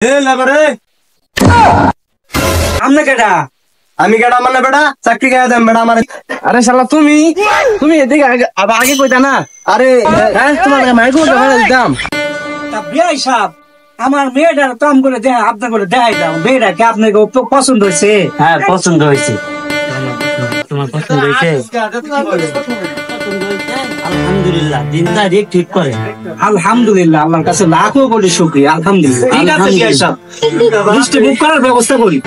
আমি কেডা মানে বেটা চাকরি গায়ে দেন বেটা আমার। আরে শালা তুমি এদিকে আগে কইতা না। আরে হ্যাঁ তোমার মাইকো দিতাম। বিয়াই সাহেব আমার মেয়েটার কাম করে দেয় আপনার করে দেখাই দাও। মেয়েটা কি আপনাকে পছন্দ হয়েছে? হ্যাঁ পছন্দ হয়েছে। তোমার পছন্দ হয়েছে? আলহামদুলিল্লাহ দিন তারিখ ঠিক করে। আলহামদুলিল্লাহ আল্লাহর কাছে লাখো কোটি শুকরিয়া। আলহামদুলিল্লাহ ঠিক আছে বিয়াই সাহেব, মিষ্টি বুক করার ব্যবস্থা করি।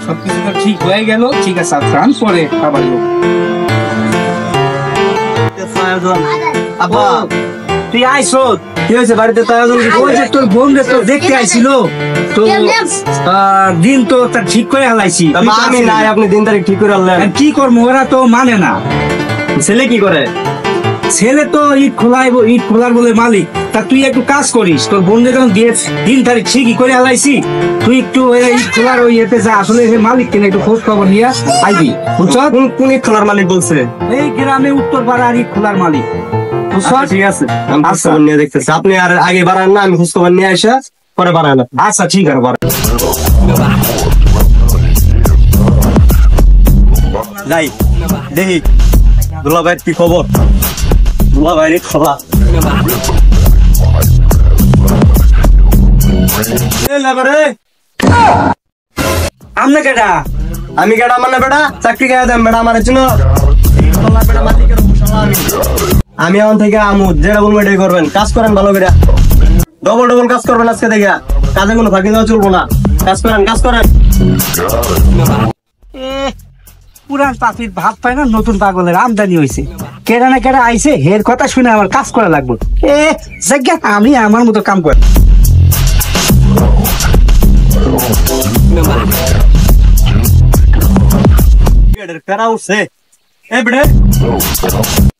সবকিছু তো ঠিক হয়ে গেল। ঠিক আছে আপনার পরে খাবার আব্বা তুই আইসো। কি হয়েছে বাড়িতে? ওই যে তোর বোন রে তো দেখতে আইছিল তো দিন তো তার ঠিক করে হালাইছি। আমি নাই, আপনি দিন তারিখ ঠিক করে আনলেন। কি করবো, ওরা তো মানে না। ছেলে কি করে? ছেলে তো ইট খোলার বলে মালিক। তা তুই একটু কাজ করিস, তোর বোনদের যখন দিয়ে দিন তারিখ ঠিকই করে হালাইছি, তুই একটু ইট খোলার ওই এতে যা, আসলে মালিক কিনা একটু খোঁজ খবর নিয়ে আইবি। বুঝছ? কোন ইট খোলার মালিক বলছে? এই গ্রামে উত্তর পাড়ার ইট খোলার মালিক। ঠিক আছে আমি খোঁজ খবর নিয়ে দেখতেছি। আপনি আর আগে বাড়ান না, আমি খোঁজ খবর নিয়ে আসা পরে বাড়ান। আচ্ছা ঠিক আছে বাড়ান। যাই দেখি দুলা ভাইয়ের কি খবর। দুলা ভাইয়ের খোলা আমনে কেডা? আমি কেডা মানে বেটা চাকরি গায়ে দেন বেটা আমার জন্য। আমি এখন থেকে আমু যেটা বলবো এটাই করবেন। কাজ করেন ভালো করে, ডবল কাজ করবেন আজকে থেকে। কাজে কোনো ফাঁকি দেওয়া চলবো না। কাজ করেন। পুরান পাখির ভাত পায় না, নতুন পাগলের আমদানি হয়েছে। কেডা না কেডা আইছে, হের কথা শুনে আমার কাজ করা লাগবে। আমি আমার মতো কাম করি।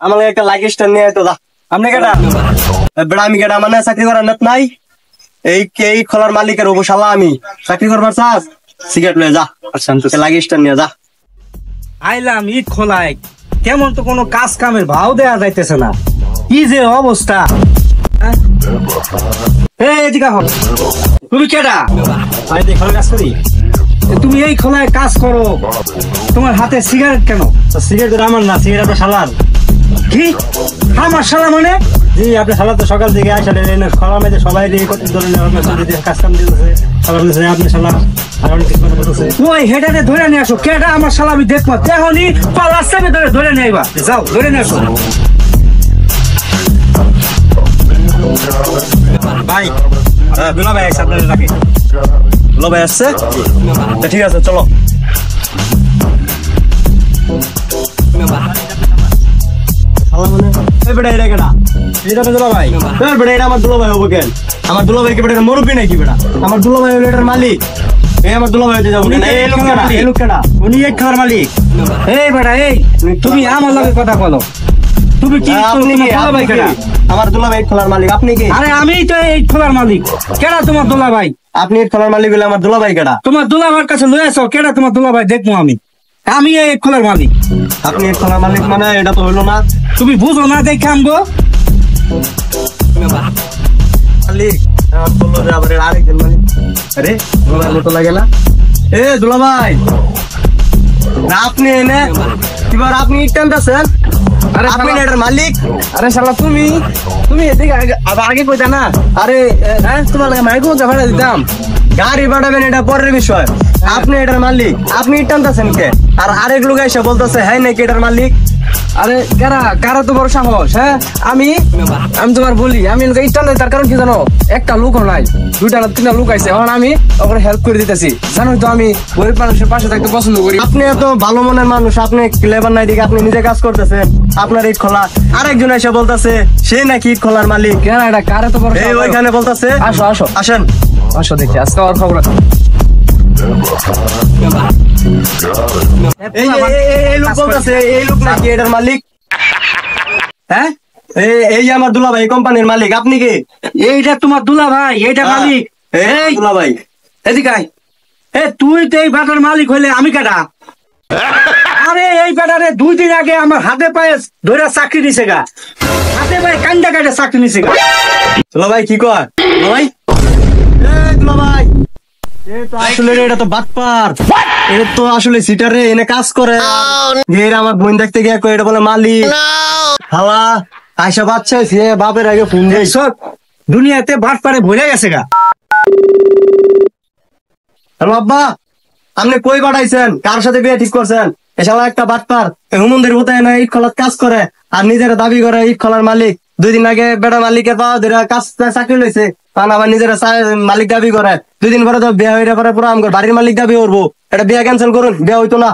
আমার একটা লাগেজটা নিয়ে তো দা। আপনি কেডা? বেড়া আমি কেডা মানে চাকরি করার নেত নাই। এই খোলার মালিকের অবসালা আমি চাকরি করবার চাস। সিগারেট লয়ে যা, লাগেজটা নিয়ে যা। আইলাম ইট খোলায়, কেমন তো কোনো কাজ কামের ভাও দেয়া যাইতেছে না। কি যে অবস্থা। তুমি কেডা? কাজ করি। তুমি এই খোলায় কাজ করো, তোমার হাতে সিগারেট কেন? সিগারেট আমার না, সিগারেট শালার। কি আমার শালা মানে? জি আপনি শালা তো সকাল থেকে আসলেন খোলা মেয়েদের সবাই কাজ কাম দিতেছে। আপনি শালা ওই হেডারে ধরে নিয়ে আসো। কেডা আমার শালা আমি দেখবো। তেহনি পালাচ্ছে ধরে নিয়ে আইবা। যাও ধরে নিয়ে আসো। ভাই দুলা ভাই আসছে আপনাদের ডাকে। দুলা ভাই আসছে? ঠিক আছে চলো। আমার দুলা ভাই কি বেটা মুরব্বী নাকি? বেটা আমার দুলা ভাই হলো এটার মালিক। আমার দুলা ভাই যাবো উনি এক খাওয়ার মালিক। এই বেটা এই তুমি আমার লগে কথা বলো। তুমি কি আমার দুলা ভাই খোলার মালিক? আপনি কি? আরে আমি তো এই খোলার মালিক। কেডা তোমার দুলা ভাই? আপনি এই খোলার মালিক হলে আমার দুলা ভাই কেডা? তোমার দুলা ভাইয়ের কাছে লয়ে আসো। কেডা তোমার দুলা ভাই দেখবো আমি এই খোলার মালিক। আপনি এই খোলার মালিক মানে এটা তো হইলো না। তুমি বুঝো না দেখে আমগো মালিক বললো যে আবার আরেকজন মালিক। আরে দুলা ভাই মতো লাগে না? এ দুলা ভাই আপনি এনে এবার আপনি টানতেছেন। আরে আপনি এটার মালিক? আরে শালা তুমি এদিকে আগে কইতা না। আরে হ্যাঁ তোমার মাইকো দিতাম। গাড়ি বাড়াবেন এটা পরের বিষয়। আপনি এটার মালিক, আপনি টানতেছেন কে? আর আরেক লোক এসে বলতেছে হ্যাঁ নাকি এটার মালিক। আরে কারা তো বড় সাহস। হ্যাঁ আমি তোমার বলি, আমি ইটান তার কারণ কি জানো? একটা লোক নাই, 2টা না 3টা লোক আছে। এখন আমি ওখানে হেল্প করে দিতেছি। জানো তো আমি গরিব মানুষের পাশে থাকতে পছন্দ করি। আপনি এত ভালো মনের মানুষ, আপনি লেবার নাই দিকে আপনি নিজে কাজ করতেছেন। আপনার ইট খোলা, আরেকজন এসে বলতেছে সে নাকি ইট খোলার মালিক। কেন এটা কারা তো বড় ওইখানে বলতেছে। আসো দেখি আজকে আর খবর। এই লোক বলতেছে এই লোক নাকি এটার মালিক। হ্যাঁ এই আমার দুলা ভাই কোম্পানির মালিক। আপনি কি? এইটা তোমার দুলা ভাই, এইটা মালিক। এই দুলা ভাই এদিকে আয়। তুই তো এই বাটার মালিক হইলে আমি কেডা? আরে এই বেটারে 2 দিন আগে আমার হাতে পায়ে ধরে চাকরি দিছে গা। হাতে পায়ে কান্দা কাটে চাকরি নিছে গা। ভাই কি কয় ভাই? আসলে এটা তো বাটপার, এটা তো আসলে সিটারে এনে কাজ করে। এরা আমার বোন দেখতে গিয়ে কই এটা বলে মালিক। হালা আয়সা বাচ্চা সে বাপের আগে ফোন দিয়ে সব দুনিয়াতে বাট পারে ভরে গেছে গা। হ্যালো আব্বা, আপনি কই পাঠাইছেন? কার সাথে বিয়ে ঠিক করছেন? এসব একটা বাটপার হুমন্দির বোতায় না ইট খোলার কাজ করে আর নিজের দাবি করে ইট খোলার মালিক। 2 দিন আগে বেটা মালিকের পাওয়া ধরে কাজ চাকরি লইছে, কারণ আবার নিজের মালিক দাবি করে। 2 দিন পরে তো বিয়ে হয়ে পরে পুরো আমার বাড়ির মালিক দাবি করবো। এটা বিয়ে ক্যান্সেল করুন, বিয়ে হইতো না।